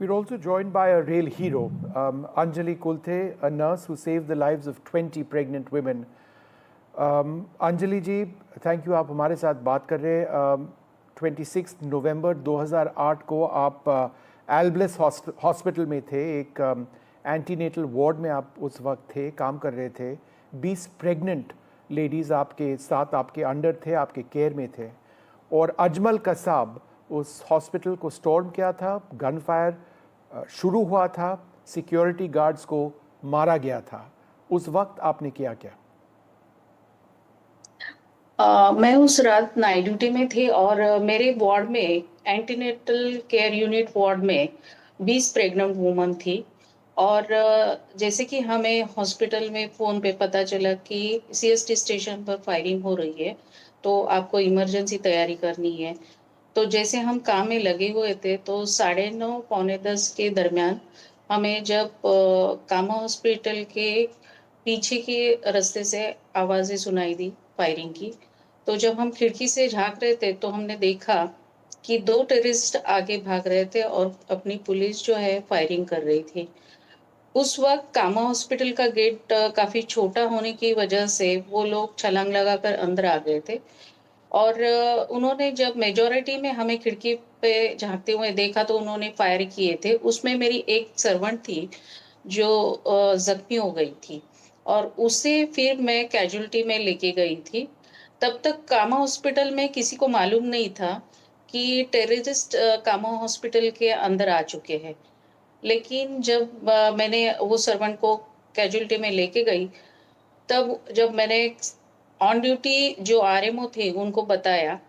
We're also joined by a real hero, Anjali Kulthe, a nurse who saved the lives of 20 pregnant women. Anjali ji, thank you, आप हमारे साथ बात कर रहे हैं। 26 नवंबर 2008 को आप एल्ब्लेस हॉस्पिटल में थे, एक एंटीनेटल वार्ड में आप उस वक्त थे, काम कर रहे थे। 20 प्रेग्नेंट लेडीज़ आपके साथ, आपके अंडर थे, आपके केयर में थे, और अजमल कसाब उस हॉस्पिटल को स्टॉर्म किया था। गन फायर शुरू हुआ था, सिक्योरिटी गार्ड्स को मारा गया था। उस वक्त आपने किया क्या? मैं उस रात नाइट ड्यूटी में थी और मेरे वार्ड में एंटीनेटल केयर यूनिट वार्ड में 20 प्रेग्नेंट वुमन थी। और जैसे कि हमें हॉस्पिटल में फ़ोन पे पता चला कि सीएसटी स्टेशन पर फायरिंग हो रही है, तो आपको इमरजेंसी तैयारी करनी है। तो जैसे हम काम में लगे हुए थे, तो 9:30 पौने 10 के दरमियान हमें जब कामा हॉस्पिटल के पीछे के रास्ते से आवाज़ें सुनाई दी फायरिंग की। तो जब हम खिड़की से झाँक रहे थे, तो हमने देखा कि 2 टेररिस्ट आगे भाग रहे थे और अपनी पुलिस जो है फायरिंग कर रही थी। उस वक़्त कामा हॉस्पिटल का गेट काफ़ी छोटा होने की वजह से वो लोग छलांग लगाकर अंदर आ गए थे। और उन्होंने जब मेजॉरिटी में हमें खिड़की पे झाँकते हुए देखा, तो उन्होंने फायर किए थे। उसमें मेरी एक सर्वेंट थी जो ज़ख्मी हो गई थी, और उसे फिर मैं कैजुअल्टी में लेके गई थी। तब तक कामा हॉस्पिटल में किसी को मालूम नहीं था कि टेररिस्ट कामा हॉस्पिटल के अंदर आ चुके हैं। लेकिन जब मैंने वो सर्वेंट को कैजुअल्टी में लेके गई, तब जब मैंने ऑन ड्यूटी जो आरएमओ थे उनको बताया,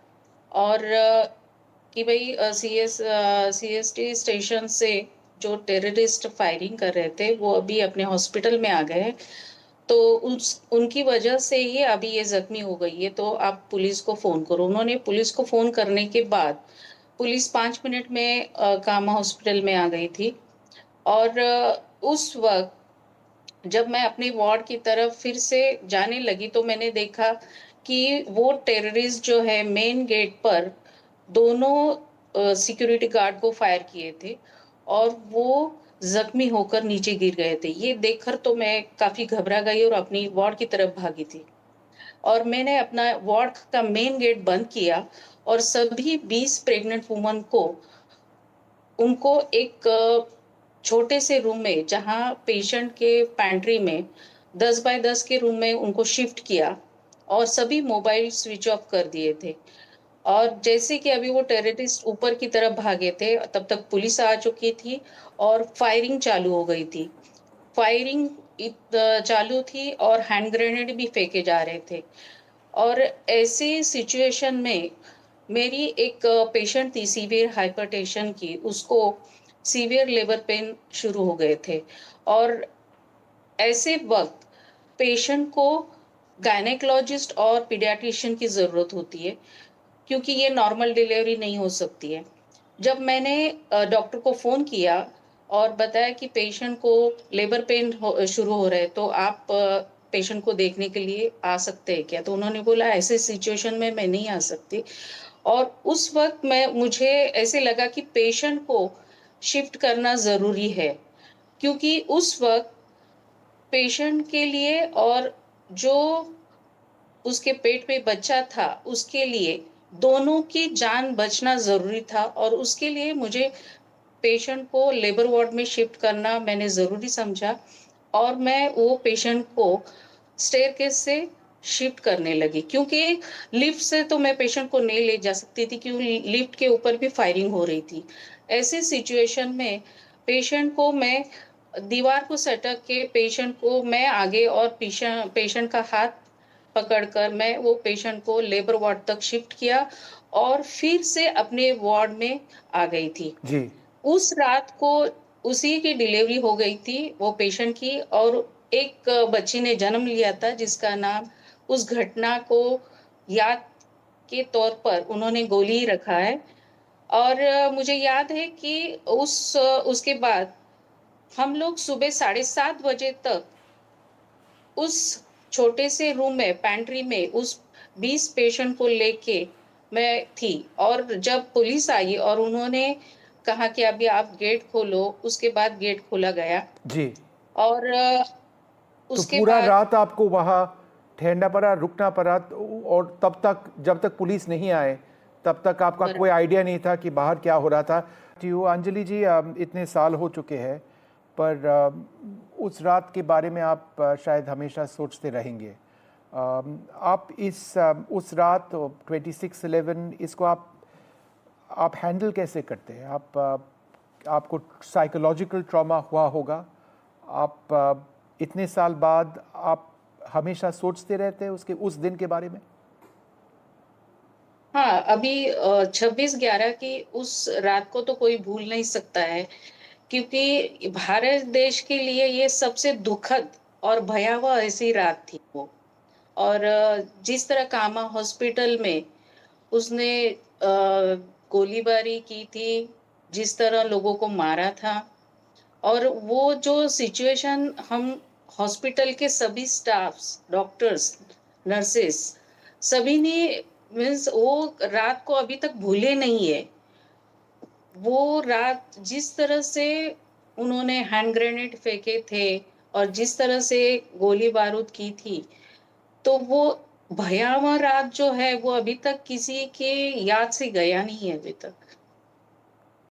और कि भई सीएसटी स्टेशन से जो टेररिस्ट फायरिंग कर रहे थे वो अभी अपने हॉस्पिटल में आ गए हैं, तो उस उनकी वजह से ही अभी ये ज़ख्मी हो गई है, तो आप पुलिस को फ़ोन करो। उन्होंने पुलिस को फ़ोन करने के बाद पुलिस 5 मिनट में कामा हॉस्पिटल में आ गई थी। और उस वक़्त जब मैं अपने वार्ड की तरफ फिर से जाने लगी, तो मैंने देखा कि वो टेररिस्ट जो है मेन गेट पर दोनों सिक्योरिटी गार्ड को फायर किए थे, और वो ज़ख्मी होकर नीचे गिर गए थे। ये देखकर तो मैं काफ़ी घबरा गई और अपनी वार्ड की तरफ भागी थी। और मैंने अपना वार्ड का मेन गेट बंद किया, और सभी 20 प्रेग्नेंट वुमन को उनको एक छोटे से रूम में, जहाँ पेशेंट के पैंट्री में 10 बाय 10 के रूम में उनको शिफ्ट किया, और सभी मोबाइल स्विच ऑफ कर दिए थे। और जैसे कि अभी वो टेररिस्ट ऊपर की तरफ भागे थे, तब तक पुलिस आ चुकी थी और फायरिंग चालू हो गई थी। फायरिंग चालू थी और हैंड ग्रेनेड भी फेंके जा रहे थे। और ऐसी सिचुएशन में मेरी एक पेशेंट थी सीवियर हाइपरटेंशन की, उसको सीवियर लेबर पेन शुरू हो गए थे। और ऐसे वक़्त पेशेंट को गायनेकोलॉजिस्ट और पीडियाट्रिशियन की ज़रूरत होती है, क्योंकि ये नॉर्मल डिलीवरी नहीं हो सकती है। जब मैंने डॉक्टर को फ़ोन किया और बताया कि पेशेंट को लेबर पेन शुरू हो रहे हैं, तो आप पेशेंट को देखने के लिए आ सकते हैं क्या? तो उन्होंने बोला ऐसे सिचुएशन में मैं नहीं आ सकती। और उस वक़्त मुझे ऐसे लगा कि पेशेंट को शिफ्ट करना ज़रूरी है, क्योंकि उस वक़्त पेशेंट के लिए और जो उसके पेट में बच्चा था, उसके लिए दोनों की जान बचना ज़रूरी था, और उसके लिए मुझे पेशेंट को लेबर वार्ड में शिफ्ट करना मैंने ज़रूरी समझा, और मैं वो पेशेंट को स्टेयरकेस से शिफ्ट करने लगी, क्योंकि लिफ्ट से तो मैं पेशेंट को नहीं ले जा सकती थी, क्योंकि लिफ्ट के ऊपर भी फायरिंग हो रही थी। ऐसे सिचुएशन में पेशेंट को मैं दीवार को सटक के पेशेंट को मैं आगे, और पेशेंट का हाथ पकड़कर मैं वो पेशेंट को लेबर वार्ड तक शिफ्ट किया, और फिर से अपने वार्ड में आ गई थी। जी। उस रात को उसी की डिलीवरी हो गई थी, वो पेशेंट की, और एक बच्ची ने जन्म लिया था, जिसका नाम उस घटना को याद के तौर पर उन्होंने गोली रखा है। और मुझे याद है कि उसके बाद हम लोग सुबह 7:30 बजे तक उस छोटे से रूम में, पैंट्री में, उस 20 पेशेंट को लेके मैं थी। और जब पुलिस आई और उन्होंने कहा कि अभी आप गेट खोलो, उसके बाद गेट खोला गया जी। और तो उसके पूरा बाद रात आपको वहाँ ठहरना पड़ा, रुकना पड़ा, और तब तक जब तक पुलिस नहीं आए तब तक आपका कोई बराबर। आइडिया नहीं था कि बाहर क्या हो रहा था। तो अंजलि जी, इतने साल हो चुके हैं, पर उस रात के बारे में आप शायद हमेशा सोचते रहेंगे। आप उस रात 26/11 इसको आप हैंडल कैसे करते हैं? आपको साइकोलॉजिकल ट्रॉमा हुआ होगा। आप इतने साल बाद आप हमेशा सोचते रहते हैं उस दिन के बारे में? हाँ, अभी 26/11 की उस रात को तो कोई भूल नहीं सकता है, क्योंकि भारत देश के लिए ये सबसे दुखद और भयावह ऐसी रात थी वो। और जिस तरह कामा हॉस्पिटल में उसने गोलीबारी की थी, जिस तरह लोगों को मारा था, और वो जो सिचुएशन हम हॉस्पिटल के सभी स्टाफ्स, डॉक्टर्स, नर्सेस सभी ने मीन्स वो रात को अभी तक भूले नहीं है। वो रात जिस तरह से उन्होंने हैंड ग्रेनेड फेंके थे और जिस तरह से गोली बारूद की थी, तो वो भयावह रात जो है वो अभी तक किसी के याद से गया नहीं है अभी तक।